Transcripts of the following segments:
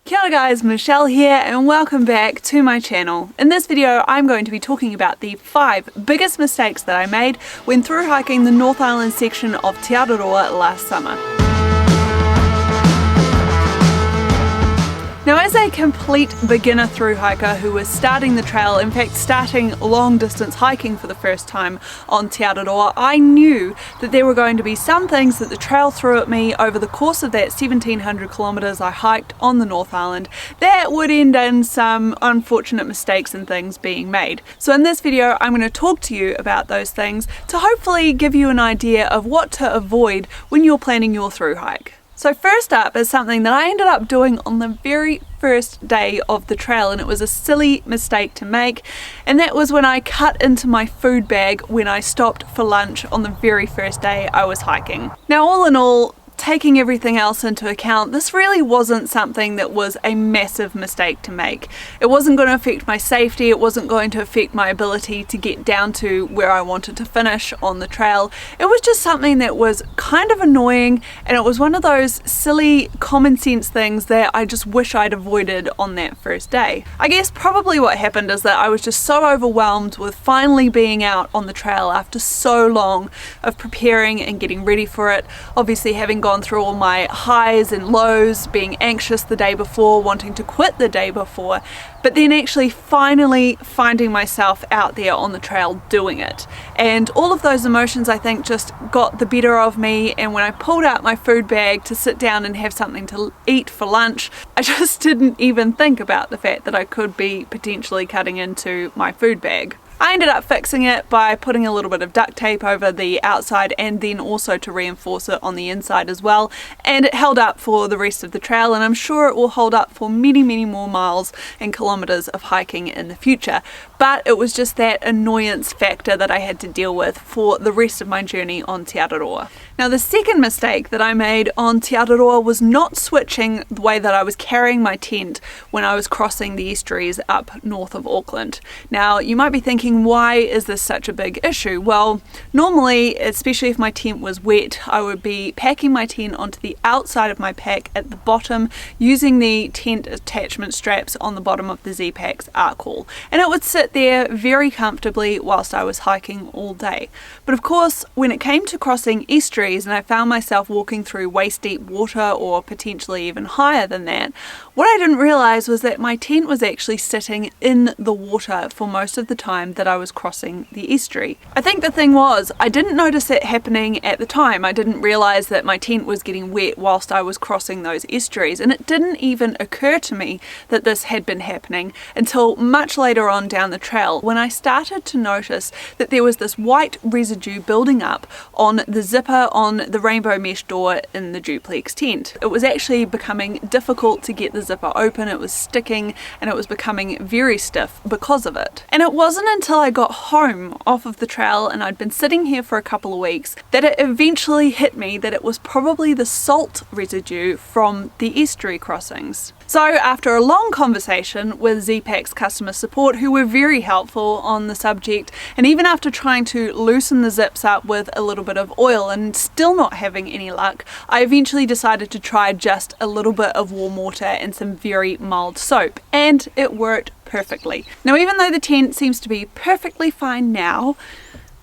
Kia ora guys, Michelle here and welcome back to my channel. In this video I'm going to be talking about the 5 biggest mistakes that I made when through hiking the North Island section of Te Araroa last summer. Now, as a complete beginner through hiker who was starting the trail, in fact starting long distance hiking for the first time on Te Araroa, I knew that there were going to be some things that the trail threw at me over the course of that 1700 kilometres I hiked on the North Island that would end in some unfortunate mistakes and things being made. So in this video I'm going to talk to you about those things to hopefully give you an idea of what to avoid when you're planning your through hike. So first up is something that I ended up doing on the very first day of the trail, and it was a silly mistake to make, and that was when I cut into my food bag when I stopped for lunch on the very first day I was hiking. Now, all in all, taking everything else into account, this really wasn't something that was a massive mistake to make. It wasn't going to affect my safety, it wasn't going to affect my ability to get down to where I wanted to finish on the trail. It was just something that was kind of annoying, and it was one of those silly common sense things that I just wish I'd avoided on that first day. I guess probably what happened is that I was just so overwhelmed with finally being out on the trail after so long of preparing and getting ready for it, obviously having gone through all my highs and lows, being anxious the day before, wanting to quit the day before, but then actually finally finding myself out there on the trail doing it. And all of those emotions, I think, just got the better of me, and when I pulled out my food bag to sit down and have something to eat for lunch, I just didn't even think about the fact that I could be potentially cutting into my food bag. I ended up fixing it by putting a little bit of duct tape over the outside and then also to reinforce it on the inside as well, and it held up for the rest of the trail, and I'm sure it will hold up for many more miles and kilometres of hiking in the future. But it was just that annoyance factor that I had to deal with for the rest of my journey on Te Araroa. Now, the second mistake that I made on Te Araroa was not switching the way that I was carrying my tent when I was crossing the estuaries up north of Auckland. Now, you might be thinking, why is this such a big issue? Well, normally, especially if my tent was wet, I would be packing my tent onto the outside of my pack at the bottom using the tent attachment straps on the bottom of the Z-Pack's arc haul, and it would sit there very comfortably whilst I was hiking all day. But of course, when it came to crossing estuaries and I found myself walking through waist-deep water or potentially even higher than that, what I didn't realise was that my tent was actually sitting in the water for most of the time that I was crossing the estuary. I think the thing was, I didn't notice it happening at the time. I didn't realise that my tent was getting wet whilst I was crossing those estuaries, and it didn't even occur to me that this had been happening until much later on down the trail, when I started to notice that there was this white residue building up on the zipper on the rainbow mesh door in the duplex tent. It was actually becoming difficult to get the zipper open, it was sticking, and it was becoming very stiff because of it. And it wasn't until I got home off of the trail and I'd been sitting here for a couple of weeks that it eventually hit me that it was probably the salt residue from the estuary crossings. So after a long conversation with Z-Pack's customer support, who were very helpful on the subject, and even after trying to loosen the zips up with a little bit of oil and still not having any luck, I eventually decided to try just a little bit of warm water and some very mild soap, and it worked perfectly. Now, even though the tent seems to be perfectly fine now,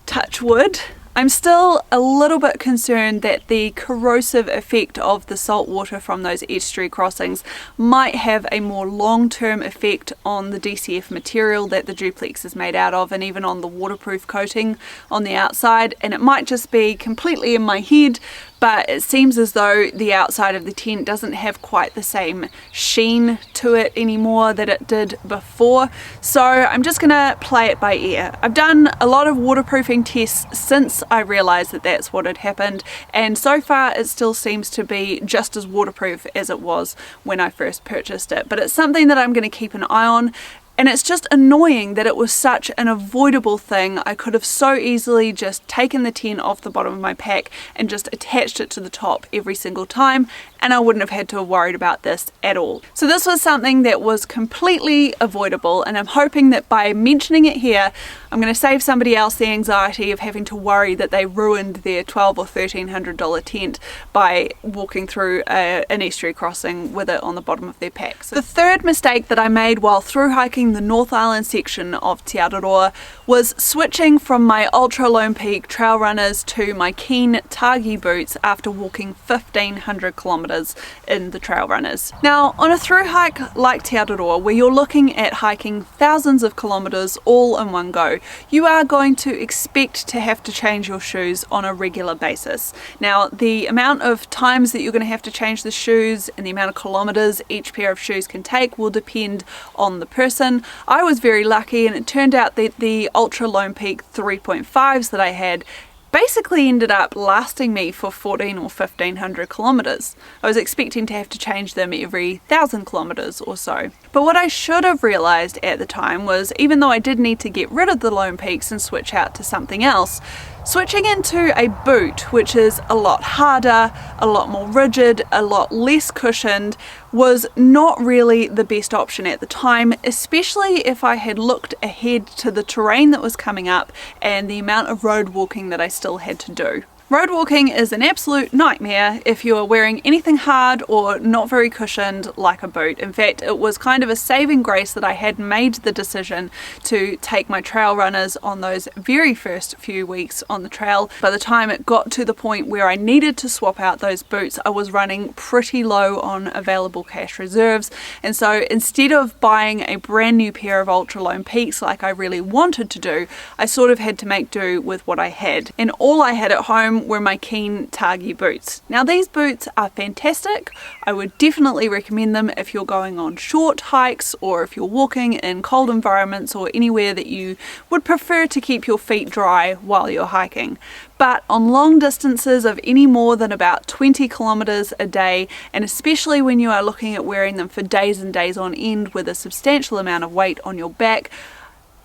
touch wood, I'm still a little bit concerned that the corrosive effect of the salt water from those estuary crossings might have a more long-term effect on the DCF material that the duplex is made out of, and even on the waterproof coating on the outside, and it might just be completely in my head, but it seems as though the outside of the tent doesn't have quite the same sheen to it anymore that it did before. So I'm just gonna play it by ear. I've done a lot of waterproofing tests since I realized that that's what had happened, and so far it still seems to be just as waterproof as it was when I first purchased it. But it's something that I'm gonna keep an eye on. And it's just annoying that it was such an avoidable thing. I could have so easily just taken the tent off the bottom of my pack and just attached it to the top every single time, and I wouldn't have had to have worried about this at all. So this was something that was completely avoidable, and I'm hoping that by mentioning it here, I'm going to save somebody else the anxiety of having to worry that they ruined their $1,200 or $1,300 tent by walking through an estuary crossing with it on the bottom of their pack. So the third mistake that I made while through hiking the North Island section of Te Araroa was switching from my Ultra Lone Peak trail runners to my Keen Tagi boots after walking 1,500 kilometers in the trail runners. Now, on a through hike like Te Araroa, where you're looking at hiking thousands of kilometers all in one go, you are going to expect to have to change your shoes on a regular basis. Now, the amount of times that you're going to have to change the shoes and the amount of kilometers each pair of shoes can take will depend on the person. I was very lucky, and it turned out that the Ultra Lone Peak 3.5s that I had basically ended up lasting me for 14 or 1,500 kilometers. I was expecting to have to change them every 1,000 kilometers or so. But what I should have realized at the time was, even though I did need to get rid of the Lone Peaks and switch out to something else, switching into a boot, which is a lot harder, a lot more rigid, a lot less cushioned, was not really the best option at the time, especially if I had looked ahead to the terrain that was coming up and the amount of road walking that I still had to do. Road walking is an absolute nightmare if you are wearing anything hard or not very cushioned like a boot. In fact, it was kind of a saving grace that I had made the decision to take my trail runners on those very first few weeks on the trail. By the time it got to the point where I needed to swap out those boots, I was running pretty low on available cash reserves, and so instead of buying a brand new pair of Ultra Lone Peaks like I really wanted to do, I sort of had to make do with what I had. And all I had at home were my Keen Tagi boots. Now, these boots are fantastic. I would definitely recommend them if you're going on short hikes or if you're walking in cold environments or anywhere that you would prefer to keep your feet dry while you're hiking. But on long distances of any more than about 20 kilometers a day, and especially when you are looking at wearing them for days and days on end with a substantial amount of weight on your back,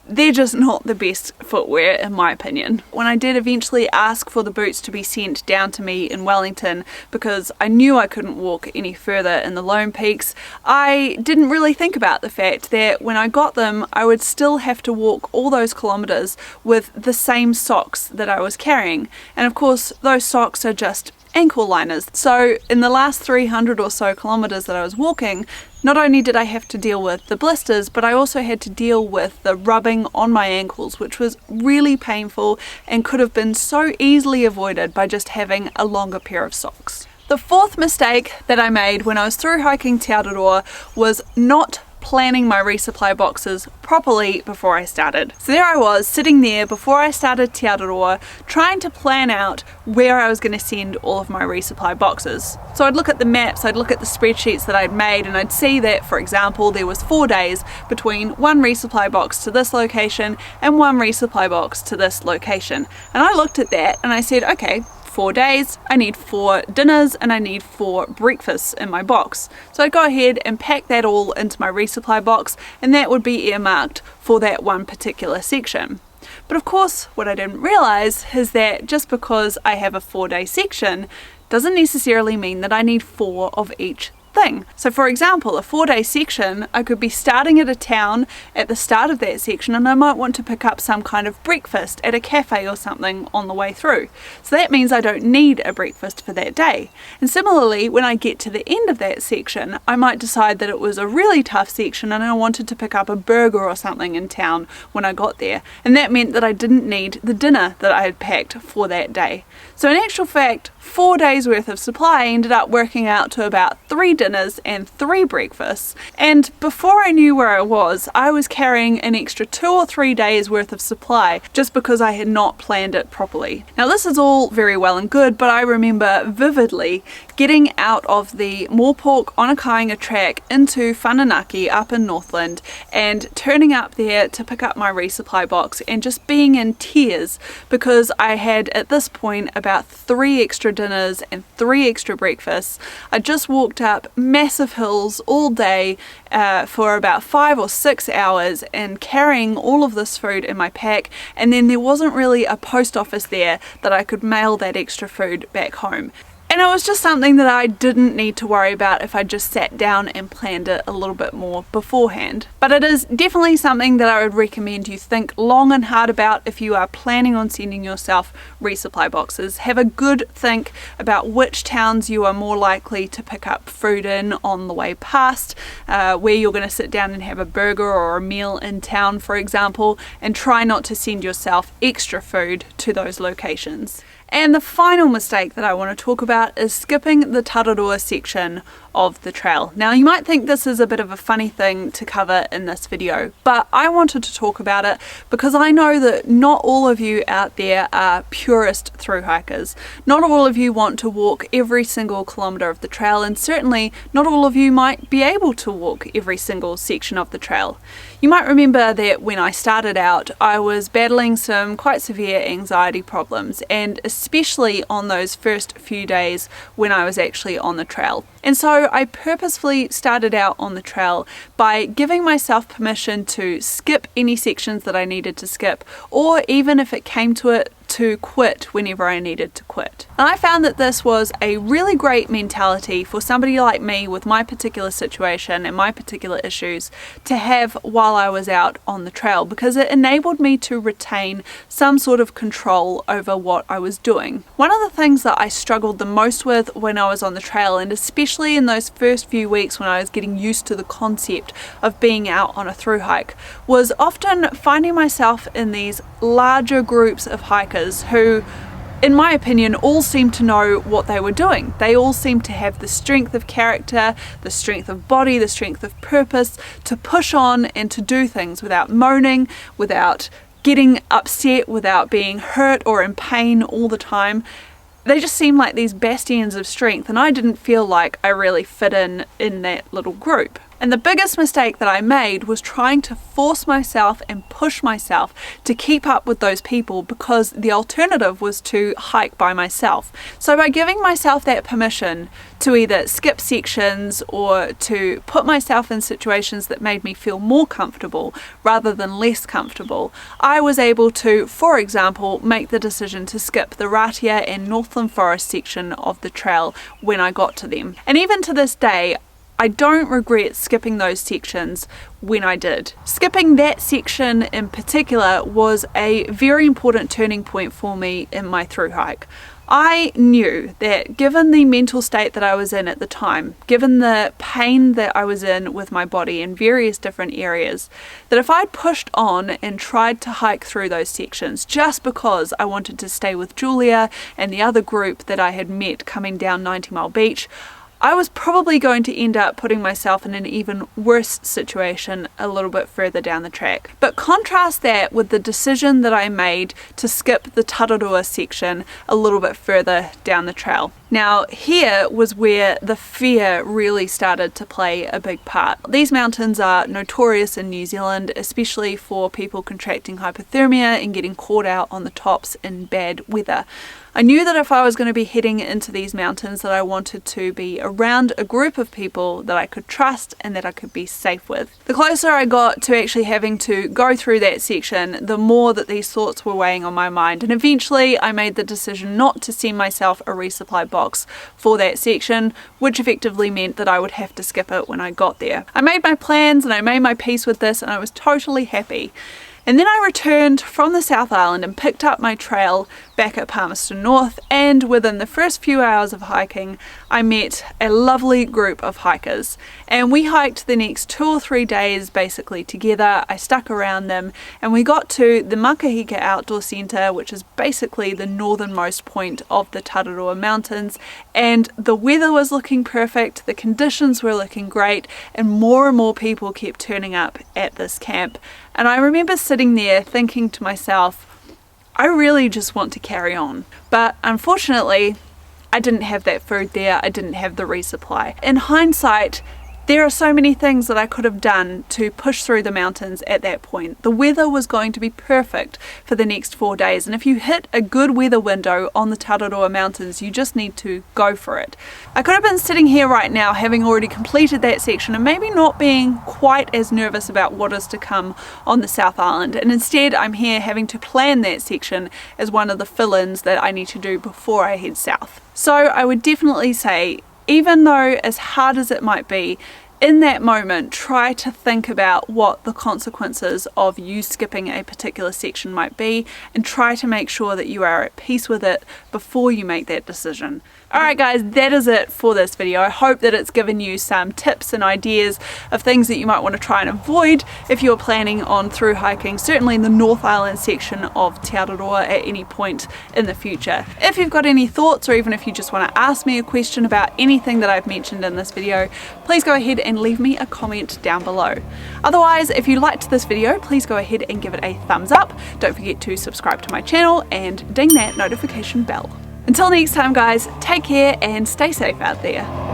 they're just not the best footwear in my opinion. When I did eventually ask for the boots to be sent down to me in Wellington because I knew I couldn't walk any further in the Lone Peaks, I didn't really think about the fact that when I got them I would still have to walk all those kilometers with the same socks that I was carrying, and of course those socks are just ankle liners. So in the last 300 or so kilometers that I was walking, not only did I have to deal with the blisters, but I also had to deal with the rubbing on my ankles, which was really painful and could have been so easily avoided by just having a longer pair of socks. The fourth mistake that I made when I was through hiking Te Araroa was not planning my resupply boxes properly before I started. So there I was sitting there before I started Te Araroa trying to plan out where I was going to send all of my resupply boxes. So I'd look at the maps, I'd look at the spreadsheets that I'd made, and I'd see that, for example, there was 4 days between one resupply box to this location and one resupply box to this location. And I looked at that and I said, okay, 4 days, I need 4 dinners and I need 4 breakfasts in my box. So I'd go ahead and pack that all into my resupply box, and that would be earmarked for that one particular section. But of course, what I didn't realize is that just because I have a 4-day section doesn't necessarily mean that I need 4 of each thing. So for example, a 4-day section, I could be starting at a town at the start of that section and I might want to pick up some kind of breakfast at a cafe or something on the way through. So that means I don't need a breakfast for that day. And similarly, when I get to the end of that section, I might decide that it was a really tough section and I wanted to pick up a burger or something in town when I got there. And that meant that I didn't need the dinner that I had packed for that day. So in actual fact, 4 days worth of supply ended up working out to about 3 dinners and 3 breakfasts. And before I knew where I was carrying an extra 2 or 3 days worth of supply just because I had not planned it properly. Now this is all very well and good, but I remember vividly getting out of the Moorpork Onakainga track into Whananaki up in Northland and turning up there to pick up my resupply box and just being in tears because I had at this point about 3 extra dinners and 3 extra breakfasts. I just walked up massive hills all day for about 5 or 6 hours and carrying all of this food in my pack, and then there wasn't really a post office there that I could mail that extra food back home. And it was just something that I didn't need to worry about if I just sat down and planned it a little bit more beforehand. But it is definitely something that I would recommend you think long and hard about if you are planning on sending yourself resupply boxes. Have a good think about which towns you are more likely to pick up food in on the way past, where you're going to sit down and have a burger or a meal in town, for example, and try not to send yourself extra food to those locations. And the final mistake that I want to talk about is skipping the Tararuas section of the trail. Now, you might think this is a bit of a funny thing to cover in this video, but I wanted to talk about it because I know that not all of you out there are purist thru hikers. Not all of you want to walk every single kilometre of the trail, and certainly not all of you might be able to walk every single section of the trail. You might remember that when I started out, I was battling some quite severe anxiety problems, and especially on those first few days when I was actually on the trail. And so I purposefully started out on the trail by giving myself permission to skip any sections that I needed to skip, or even if it came to it, to quit whenever I needed to quit. And I found that this was a really great mentality for somebody like me with my particular situation and my particular issues to have while I was out on the trail, because it enabled me to retain some sort of control over what I was doing. One of the things that I struggled the most with when I was on the trail, and especially in those first few weeks when I was getting used to the concept of being out on a thru hike, was often finding myself in these larger groups of hikers who, in my opinion, all seemed to know what they were doing. They all seemed to have the strength of character, the strength of body, the strength of purpose to push on and to do things without moaning, without getting upset, without being hurt or in pain all the time. They just seemed like these bastions of strength, and I didn't feel like I really fit in that little group. And the biggest mistake that I made was trying to force myself and push myself to keep up with those people, because the alternative was to hike by myself. So by giving myself that permission to either skip sections or to put myself in situations that made me feel more comfortable rather than less comfortable, I was able to, for example, make the decision to skip the Ratia and Northland Forest section of the trail when I got to them. And even to this day, I don't regret skipping those sections when I did. Skipping that section in particular was a very important turning point for me in my thru hike. I knew that given the mental state that I was in at the time, given the pain that I was in with my body in various different areas, that if I'd pushed on and tried to hike through those sections just because I wanted to stay with Julia and the other group that I had met coming down 90 Mile Beach, I was probably going to end up putting myself in an even worse situation a little bit further down the track. But contrast that with the decision that I made to skip the Tararuas section a little bit further down the trail. Now, here was where the fear really started to play a big part. These mountains are notorious in New Zealand, especially for people contracting hypothermia and getting caught out on the tops in bad weather. I knew that if I was going to be heading into these mountains, that I wanted to be around a group of people that I could trust and that I could be safe with. The closer I got to actually having to go through that section, the more that these thoughts were weighing on my mind, and eventually I made the decision not to send myself a resupply box for that section, which effectively meant that I would have to skip it when I got there. I made my plans and I made my peace with this, and I was totally happy. And then I returned from the South Island and picked up my trail back at Palmerston North, and within the first few hours of hiking I met a lovely group of hikers, and we hiked the next 2 or 3 days basically together. I stuck around them and we got to the Makahika Outdoor Centre, which is basically the northernmost point of the Tararoa Mountains, and the weather was looking perfect, the conditions were looking great, and more people kept turning up at this camp. And I remember sitting there thinking to myself, I really just want to carry on. But unfortunately, I didn't have that food there, I didn't have the resupply. In hindsight, There are so many things that I could have done to push through the mountains at that point. The weather was going to be perfect for the next 4 days, and if you hit a good weather window on the Tararoa mountains, you just need to go for it. I could have been sitting here right now having already completed that section and maybe not being quite as nervous about what is to come on the South Island, and instead I'm here having to plan that section as one of the fill-ins that I need to do before I head south. So I would definitely say, even though as hard as it might be, in that moment, try to think about what the consequences of you skipping a particular section might be, and try to make sure that you are at peace with it before you make that decision. Alright guys, that is it for this video. I hope that it's given you some tips and ideas of things that you might want to try and avoid if you're planning on through hiking, certainly in the North Island section of Te Araroa at any point in the future. If you've got any thoughts, or even if you just want to ask me a question about anything that I've mentioned in this video, please go ahead and leave me a comment down below. Otherwise, if you liked this video, please go ahead and give it a thumbs up. Don't forget to subscribe to my channel and ding that notification bell. Until next time guys, take care and stay safe out there.